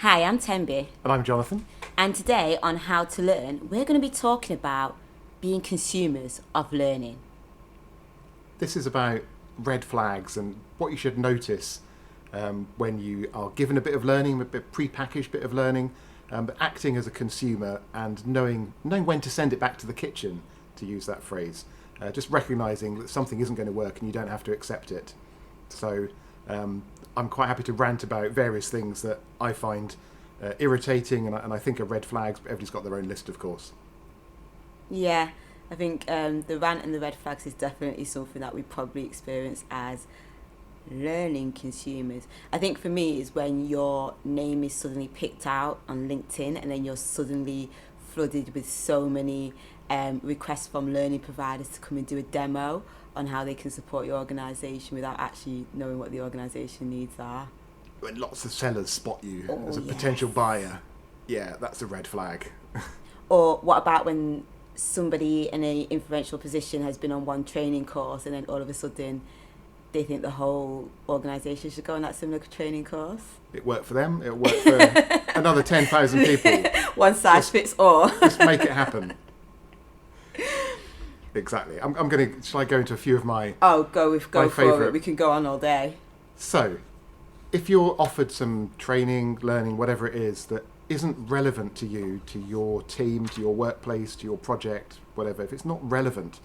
Hi, I'm Thembi. And I'm Jonathan. And today on How to Learn, we're going to be talking about being consumers of learning. This is about red flags and what you should notice when you are given a bit of learning, a bit pre-packaged bit of learning, but acting as a consumer and knowing when to send it back to the kitchen, to use that phrase. Just recognising that something isn't going to work and you don't have to accept it. So I'm quite happy to rant about various things that I find irritating and I think are red flags, but everybody's got their own list, of course. Yeah, I think the rant and the red flags is definitely something that we probably experience as learning consumers. I think for me is when your name is suddenly picked out on LinkedIn and then you're suddenly flooded with so many requests from learning providers to come and do a demo on how they can support your organisation without actually knowing what the organisation needs are. When lots of sellers spot you as a potential buyer, yeah, that's a red flag. Or what about when somebody in an influential position has been on one training course and then all of a sudden they think the whole organisation should go on that similar training course? It worked for them, it'll work for another 10,000 people. One size fits all. Just make it happen. Exactly. Shall I go into a few of my go for favourite? it. We can go on all day. So, if you're offered some training, learning, whatever it is that isn't relevant to you, to your team, to your workplace, to your project, whatever, if it's not relevant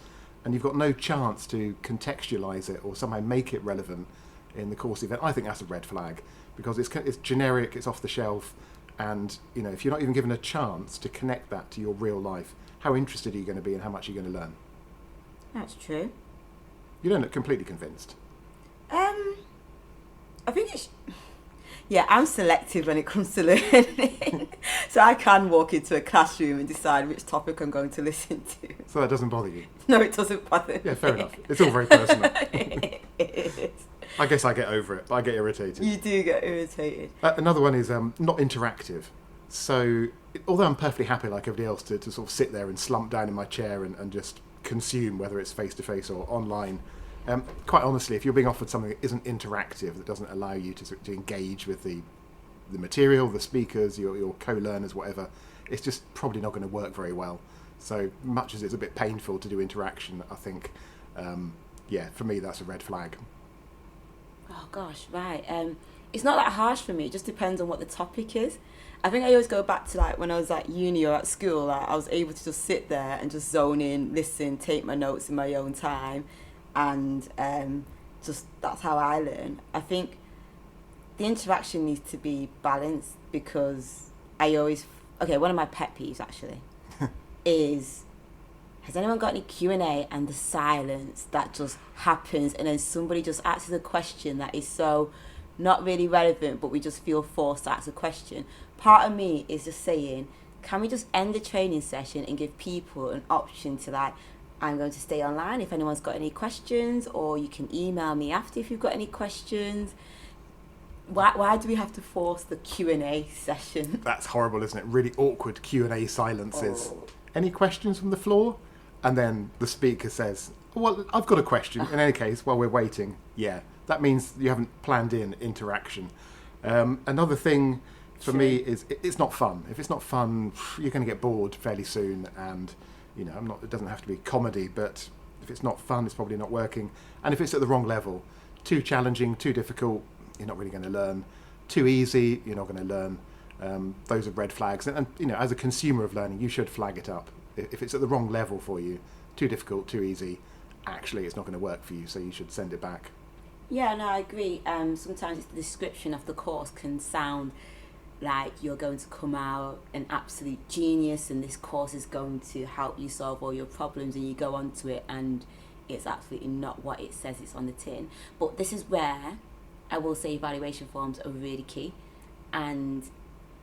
and you've got no chance to contextualise it or somehow make it relevant in the course event, I think that's a red flag because it's generic, it's off the shelf, and if you're not even given a chance to connect that to your real life, how interested are you going to be and how much are you going to learn? That's true. You don't look completely convinced. I think I'm selective when it comes to learning. So I can walk into a classroom and decide which topic I'm going to listen to. So that doesn't bother you? No, it doesn't bother me. Yeah, fair enough. It's all very personal. It is. I guess I get over it, but I get irritated. You do get irritated. Another one is not interactive. So, although I'm perfectly happy, like everybody else, to sort of sit there and slump down in my chair and just consume, whether it's face-to-face or online, quite honestly, if you're being offered something that isn't interactive, that doesn't allow you to engage with the material, the speakers, your co-learners, whatever, it's just probably not going to work very well. So much as it's a bit painful to do interaction, I think, for me, that's a red flag. Oh gosh, right. It's not that harsh for me. It just depends on what the topic is. I think I always go back to like when I was at uni or at school, like, I was able to just sit there and just zone in, listen, take my notes in my own time, and just that's how I learn. I think the interaction needs to be balanced because one of my pet peeves actually is, has anyone got any Q&A and the silence that just happens and then somebody just asks a question that is so not really relevant but we just feel forced to ask a question. Part of me is just saying, can we just end the training session and give people an option to like, I'm going to stay online if anyone's got any questions, or you can email me after if you've got any questions. Why do we have to force the Q&A session? That's horrible, isn't it? Really awkward Q&A silences. Any questions from the floor? And then the speaker says, well, I've got a question. In any case, while we're waiting, that means you haven't planned in interaction. Another thing for me is it's not fun. If it's not fun, you're going to get bored fairly soon. And it doesn't have to be comedy, but if it's not fun, it's probably not working. And if it's at the wrong level, too challenging, too difficult, you're not really going to learn. Too easy, you're not going to learn. Those are red flags. And as a consumer of learning, you should flag it up. If it's at the wrong level for you, too difficult, too easy, actually it's not going to work for you, so you should send it back. Yeah, no, I agree. Sometimes the description of the course can sound like you're going to come out an absolute genius and this course is going to help you solve all your problems, and you go onto it and it's absolutely not what it says it's on the tin. But this is where I will say evaluation forms are really key, and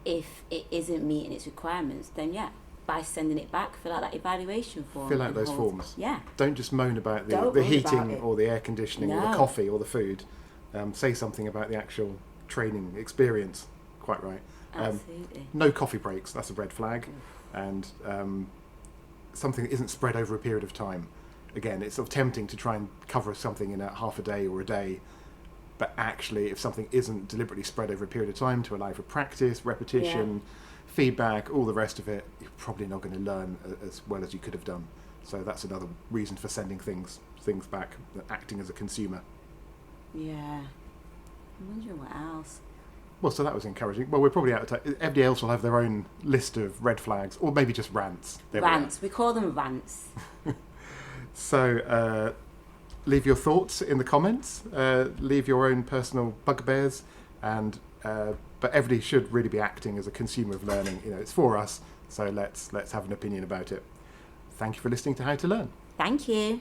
if it isn't meeting its requirements, then by sending it back, fill out that evaluation form. Fill out those forms. Yeah. Don't just moan about the heating or the air conditioning or the coffee or the food. Say something about the actual training experience. Quite right. Absolutely. No coffee breaks, that's a red flag. And something that isn't spread over a period of time. Again, it's sort of tempting to try and cover something in a half a day or a day. But actually, if something isn't deliberately spread over a period of time to allow for practice, repetition, feedback, all the rest of it, you're probably not going to learn as well as you could have done. So that's another reason for sending things back, acting as a consumer. Yeah. I'm wondering what else. Well, so that was encouraging. Well, we're probably out of time. Everybody else will have their own list of red flags, or maybe just rants. Rants. We call them rants. So leave your thoughts in the comments. Leave your own personal bugbears, and but everybody should really be acting as a consumer of learning. You know, it's for us. So let's have an opinion about it. Thank you for listening to How to Learn. Thank you.